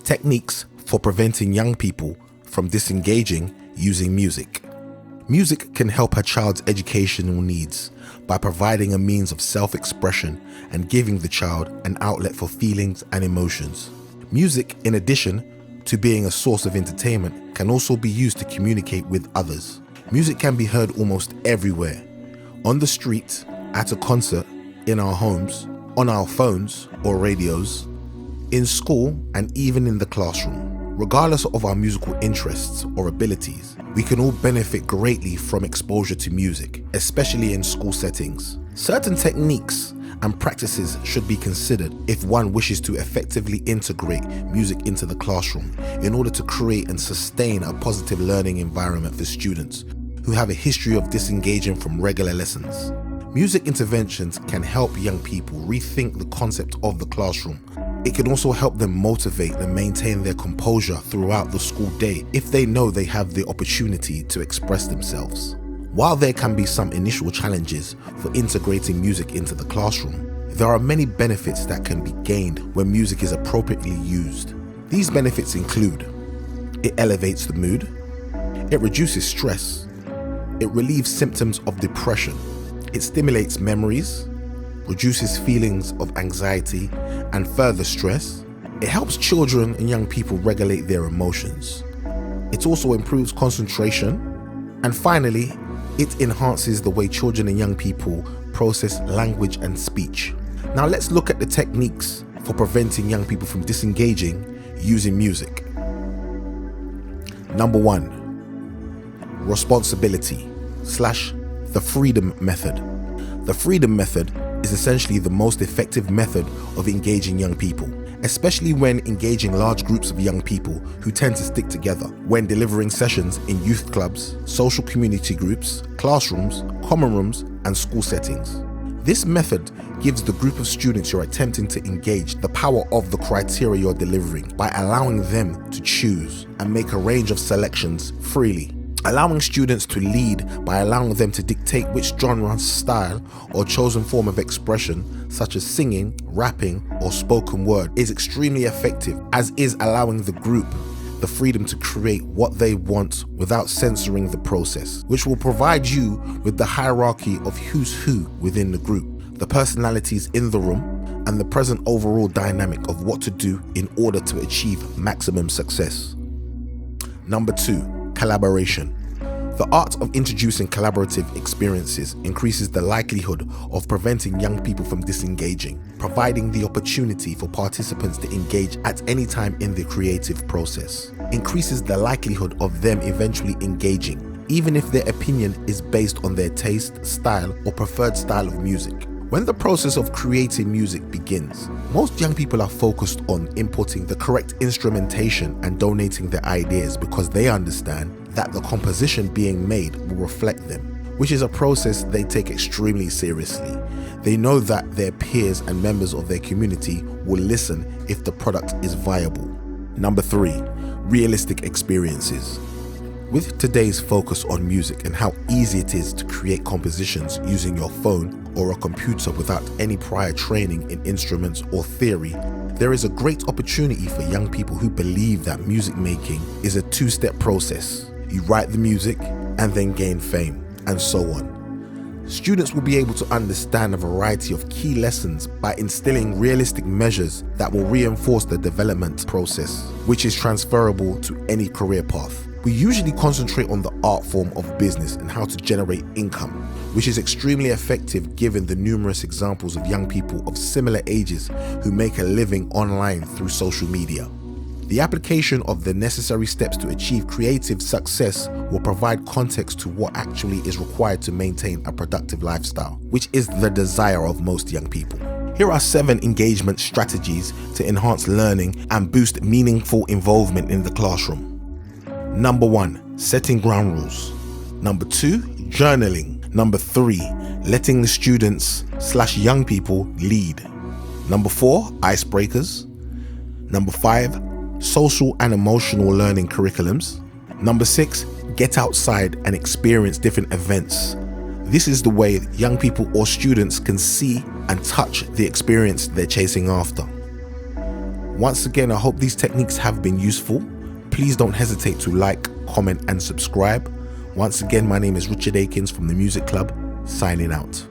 Techniques for preventing young people from disengaging using music. Music can help a child's educational needs by providing a means of self-expression and giving the child an outlet for feelings and emotions. Music, in addition to being a source of entertainment, can also be used to communicate with others. Music can be heard almost everywhere, on the street, at a concert, in our homes, on our phones or radios, in school, and even in the classroom. Regardless of our musical interests or abilities, we can all benefit greatly from exposure to music, especially in school settings. Certain techniques and practices should be considered if one wishes to effectively integrate music into the classroom in order to create and sustain a positive learning environment for students who have a history of disengaging from regular lessons. Music interventions can help young people rethink the concept of the classroom. It can also help them motivate and maintain their composure throughout the school day if they know they have the opportunity to express themselves. While there can be some initial challenges for integrating music into the classroom, there are many benefits that can be gained when music is appropriately used. These benefits include: it elevates the mood, it reduces stress, it relieves symptoms of depression, it stimulates memories, reduces feelings of anxiety and further stress. It helps children and young people regulate their emotions. It also improves concentration. And finally, it enhances the way children and young people process language and speech. Now let's look at the techniques for preventing young people from disengaging using music. Number 1, responsibility / the freedom method. The freedom method is essentially the most effective method of engaging young people, especially when engaging large groups of young people who tend to stick together when delivering sessions in youth clubs, social community groups, classrooms, common rooms, and school settings. This method gives the group of students you're attempting to engage the power of the criteria you're delivering by allowing them to choose and make a range of selections freely. Allowing students to lead by allowing them to dictate which genre, style, or chosen form of expression, such as singing, rapping, or spoken word, is extremely effective, as is allowing the group the freedom to create what they want without censoring the process, which will provide you with the hierarchy of who's who within the group, the personalities in the room, and the present overall dynamic of what to do in order to achieve maximum success. Number 2. Collaboration. The art of introducing collaborative experiences increases the likelihood of preventing young people from disengaging, providing the opportunity for participants to engage at any time in the creative process. Increases the likelihood of them eventually engaging, even if their opinion is based on their taste, style, or preferred style of music. When the process of creating music begins, most young people are focused on inputting the correct instrumentation and donating their ideas because they understand that the composition being made will reflect them, which is a process they take extremely seriously. They know that their peers and members of their community will listen if the product is viable. Number 3, realistic experiences. With today's focus on music and how easy it is to create compositions using your phone or a computer without any prior training in instruments or theory, there is a great opportunity for young people who believe that music making is a 2-step process. You write the music and then gain fame, and so on. Students will be able to understand a variety of key lessons by instilling realistic measures that will reinforce the development process, which is transferable to any career path. We usually concentrate on the art form of business and how to generate income, which is extremely effective given the numerous examples of young people of similar ages who make a living online through social media. The application of the necessary steps to achieve creative success will provide context to what actually is required to maintain a productive lifestyle, which is the desire of most young people. Here are 7 engagement strategies to enhance learning and boost meaningful involvement in the classroom. Number 1, setting ground rules. Number 2, journaling. Number 3, letting the students / young people lead. Number 4, icebreakers. Number 5, social and emotional learning curriculums. Number 6, get outside and experience different events. This is the way young people or students can see and touch the experience they're chasing after. Once again, I hope these techniques have been useful. Please don't hesitate to like, comment and subscribe. Once again, my name is Richard Akins from the Music Club, signing out.